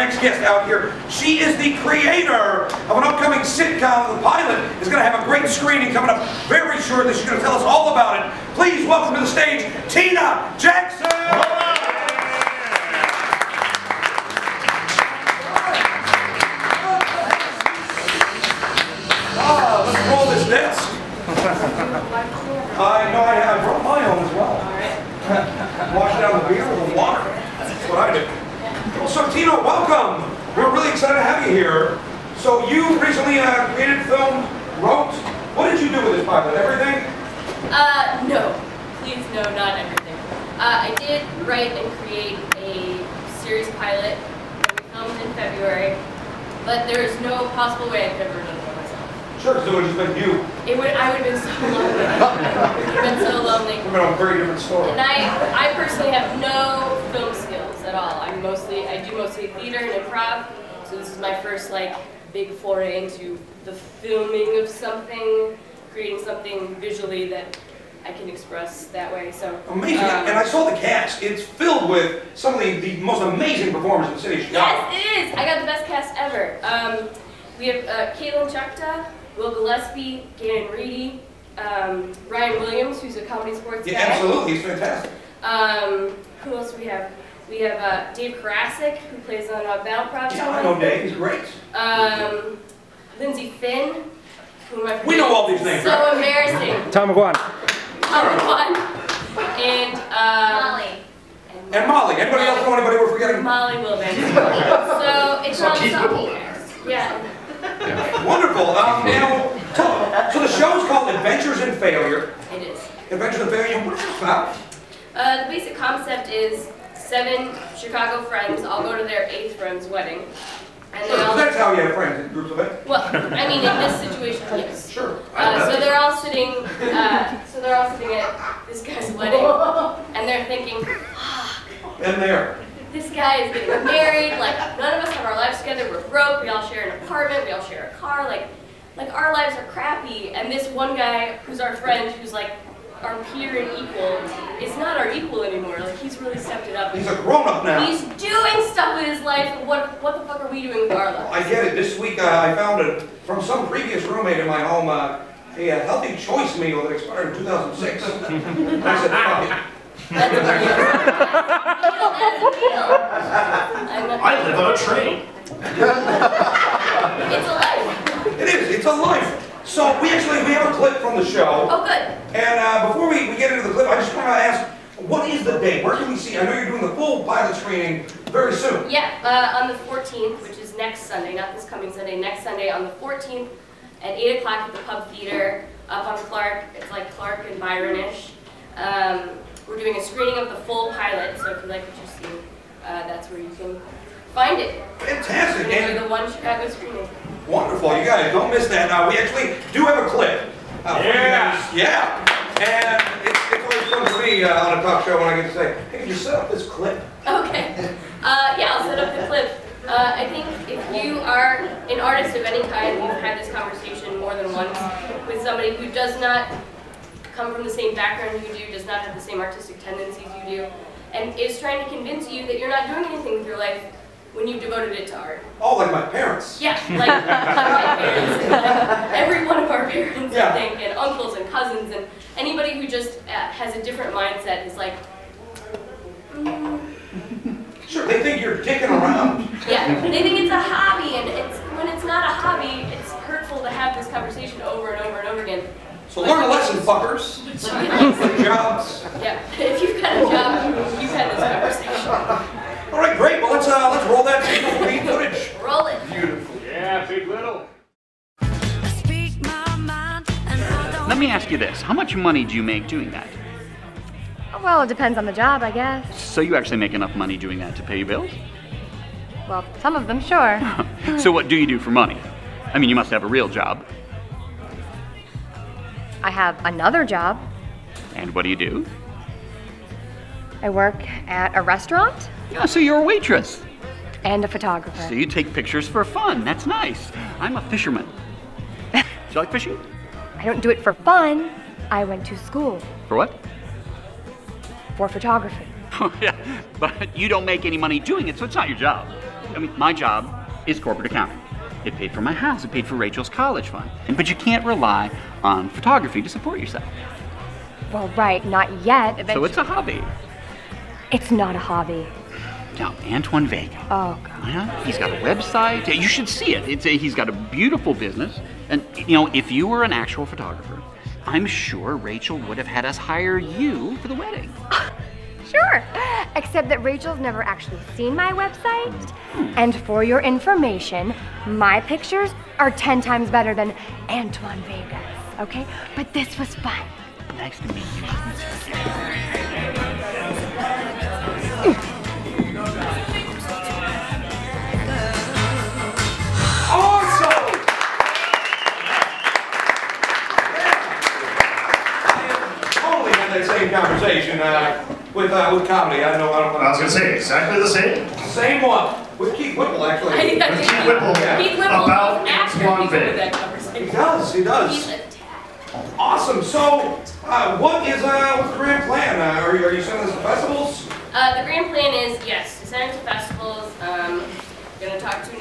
next guest out here. She is the creator of an upcoming sitcom. The pilot is going to have a great screening coming up very shortly. She's going to tell us all about it. Please welcome to the stage, Tina Jackson! Let's roll this desk. I know I brought my own as well. Wash down the beer with water. That's what I do. Well, so Tina, welcome. We're really excited to have you here. So you recently created, filmed, wrote. What did you do with this pilot? Everything? No. Please, no, not everything. I did write and create a series pilot that we filmed in February, but there is no possible way I could have ever done it by myself. Sure, because it would have just been you. I would have been so lonely. It would have been so lonely. We've been on a very different story. And I personally have no film skills at all. I do mostly theater and improv, so this is my first big foray into the filming of something, creating something visually that I can express that way. So amazing. And I saw the cast. It's filled with some of the most amazing performers in the city of Chicago. Yes, it is. I got the best cast ever. We have Caitlin Chukta, Will Gillespie, Gannon Reedy, Ryan Williams, who's a comedy sports guy. Yeah, absolutely. He's fantastic. Who else do we have? We have Dave Karasik, who plays on Battle Prop. Yeah, I know Dave. He's great. Lindsey Finn, whom I we know all these names. So right? embarrassing. Tom McGuan. And Molly. And Molly. Anybody else know anybody we're forgetting? Molly Wilbanks. So it's all Keith Whipple. Yeah. Wonderful. Now, so the show's called Adventures in Failure. It is. Adventures in Failure. What is it about? The basic concept is 7 Chicago friends all go to their 8th friend's wedding. And they all, that's how you have friends in groups of 8? well, I mean, in this situation, yes. Sure. So they're all sitting. So they're all sitting at this guy's wedding, and they're thinking, And there. this guy is getting married. None of us have our lives together. We're broke. We all share an apartment. We all share a car. Like our lives are crappy. And this one guy, who's our friend, who's our peer and equal, is not our equal anymore. He's really stepped it up. He's a grown-up now. He's doing stuff with his life. What the fuck are we doing with our lives? I get it. This week I found it from some previous roommate in my home, a healthy choice meal that expired in 2006. I said, fuck it. That's real. I live on a train. It's a life. It is. It's a life. So we have a clip from the show. Oh, good. And before we get into the clip, I just want to ask, what is the date? Where can we see? I know you're doing the full pilot screening very soon. Yeah, on the 14th, which is next Sunday, not this coming Sunday, next Sunday on the 14th at 8 o'clock at the Pub Theater up on Clark. It's like Clark and Byron-ish. We're doing a screening of the full pilot, so if you like what you see, that's where you can find it. Fantastic. And the one Chicago screening. Wonderful. You guys don't miss that. We actually do have a clip. Yeah. And it's always fun for me on a talk show when I get to say, hey, can you set up this clip? Okay. Yeah, I'll set up the clip. I think if you are an artist of any kind, you've had this conversation more than once with somebody who does not come from the same background you do, does not have the same artistic tendencies you do, and is trying to convince you that you're not doing anything with your life when you've devoted it to art. Oh, like my parents. Yeah, like my parents, and every one of our parents, yeah. I think, and uncles and cousins, and anybody who just has a different mindset is like, Sure, they think you're dicking around. Yeah, they think it's a hobby, and when it's not a hobby, it's hurtful to have this conversation over and over and over again. So learn a lesson, fuckers. Jobs. Yeah, if you've got a job, you've had this conversation. All right, great. Well, let's roll that beautiful footage. Roll it. Beautiful. Yeah, Big Little. Let me ask you this. How much money do you make doing that? Well, it depends on the job, I guess. So you actually make enough money doing that to pay your bills? Well, some of them, sure. So what do you do for money? I mean, you must have a real job. I have another job. And what do you do? I work at a restaurant. Yeah, so you're a waitress. And a photographer. So you take pictures for fun. That's nice. I'm a fisherman. Do you like fishing? I don't do it for fun. I went to school. For what? For photography. Yeah, but you don't make any money doing it, so it's not your job. I mean, my job is corporate accounting. It paid for my house, it paid for Rachel's college fund. But you can't rely on photography to support yourself. Well, right, not yet. So it's a hobby. It's not a hobby. Now, Antoine Vega. Oh, God. Yeah, he's got a website. You should see it. He's got a beautiful business. And, you know, if you were an actual photographer, I'm sure Rachel would have had us hire you for the wedding. Sure, except that Rachel's never actually seen my website. And for your information, my pictures are 10 times better than Antoine Vega's, okay? But this was fun. Nice to meet you. Awesome! I totally had that same conversation with comedy. I was gonna say exactly the same. Same one with Keith Whipple, actually. With Keith Whipple. Keith Whipple About goes after Antoine people with Vega. that conversation. He does. He does. He's attacked. Awesome. So, what's the grand plan? Are you sending this to festivals? The grand plan is, yes, to send it to festivals. Gonna talk to